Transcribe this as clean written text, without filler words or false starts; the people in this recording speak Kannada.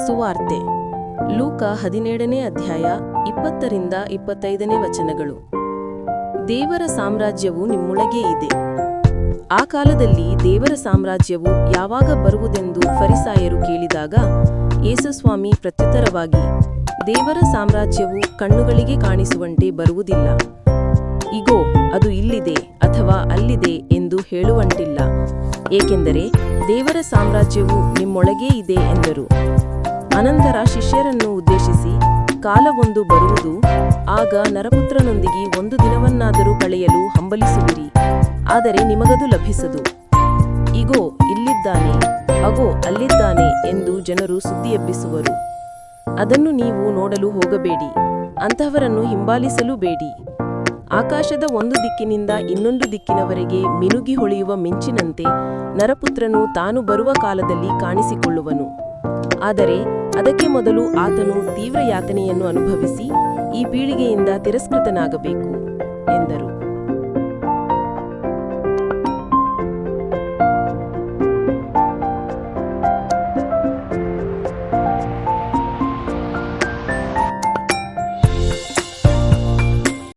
ಸುವಾರ್ತೆ ಲೂಕ 17ನೇ ಅಧ್ಯಾಯ 20-25 ವಚನಗಳು. ದೇವರ ಸಾಮ್ರಾಜ್ಯವು ನಿಮ್ಮೊಳಗೇ ಇದೆ. ಆ ಕಾಲದಲ್ಲಿ ದೇವರ ಸಾಮ್ರಾಜ್ಯವು ಯಾವಾಗ ಬರುವುದೆಂದು ಫರಿಸಾಯರು ಕೇಳಿದಾಗ ಯೇಸುಸ್ವಾಮಿ ಪ್ರತ್ಯುತ್ತರವಾಗಿ, ದೇವರ ಸಾಮ್ರಾಜ್ಯವು ಕಣ್ಣುಗಳಿಗೆ ಕಾಣಿಸುವಂತೆ ಬರುವುದಿಲ್ಲ. ಇಗೋ, ಅದು ಇಲ್ಲಿದೆ ಅಥವಾ ಅಲ್ಲಿದೆ ಎಂದು ಹೇಳುವಂಟಿಲ್ಲ, ಏಕೆಂದರೆ ದೇವರ ಸಾಮ್ರಾಜ್ಯವು ನಿಮ್ಮೊಳಗೇ ಇದೆ ಎಂದರು. ಅನಂತರ ಶಿಷ್ಯರನ್ನು ಉದ್ದೇಶಿಸಿ, ಕಾಲವೊಂದು ಬರುವುದು, ಆಗ ನರಪುತ್ರನೊಂದಿಗೆ 1 ದಿನವನ್ನಾದರೂ ಕಳೆಯಲು ಹಂಬಲಿಸುವಿರಿ, ಆದರೆ ನಿಮಗದು ಲಭಿಸದು. ಇಗೋ ಇಲ್ಲಿದ್ದಾನೆ, ಅಗೋ ಅಲ್ಲಿದ್ದಾನೆ ಎಂದು ಜನರು ಸುದ್ದಿಯೆಬ್ಬಿಸುವರು. ಅದನ್ನು ನೀವು ನೋಡಲು ಹೋಗಬೇಡಿ, ಅಂತಹವರನ್ನು ಹಿಂಬಾಲಿಸಲೂ ಬೇಡಿ. ಆಕಾಶದ ಒಂದು ದಿಕ್ಕಿನಿಂದ ಇನ್ನೊಂದು ದಿಕ್ಕಿನವರೆಗೆ ಮಿನುಗಿ ಹೊಳೆಯುವ ಮಿಂಚಿನಂತೆ ನರಪುತ್ರನು ತಾನು ಬರುವ ಕಾಲದಲ್ಲಿ ಕಾಣಿಸಿಕೊಳ್ಳುವನು. ಆದರೆ ಅದಕ್ಕೆ ಮೊದಲು ಆತನು ತೀವ್ರ ಯಾತನೆಯನ್ನು ಅನುಭವಿಸಿ ಈ ಪೀಳಿಗೆಯಿಂದ ತಿರಸ್ಕೃತನಾಗಬೇಕು.